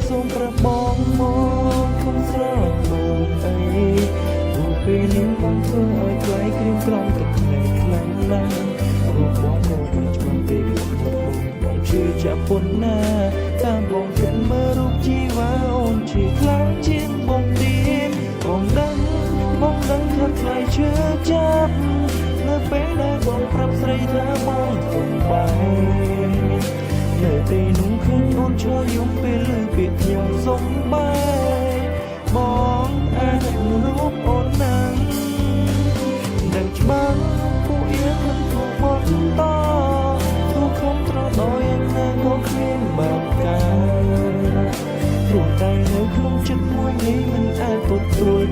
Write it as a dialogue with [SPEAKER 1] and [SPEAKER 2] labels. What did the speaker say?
[SPEAKER 1] សូមប្របងមកក្នុងស្រមោលអីរូបពេលនេះបងធ្វើឲ្យថ្លៃក្រៀមក្រំទឹកភ្នែកខ្លាំងណាស់រូបបងក៏មិនច្បាស់ពេលបងជឿចាប់ពុនណាតាមបងគិតមើលរូបជីវ៉ាអូនជាខ្លាំងជាងបងទៀតបងដឹងថាថ្លៃជឿចាប់នៅពេលដែលបងប្រាប់ស្រីថាបងទំបាយនៅទីនោះឃើញអូនឈរយំពេលលើពាក្យខ្ញុំសំបាយបងអាចរូបអូននឹងច្បាស់ពួកយើងមិនធ្វើបត់តទោះខំត្រដោយ៉ាងណាក៏គ្មានបាបការព្រោះតែនៅក្នុងចិត្តមួយនេះមិនអាចពុតព្រួយ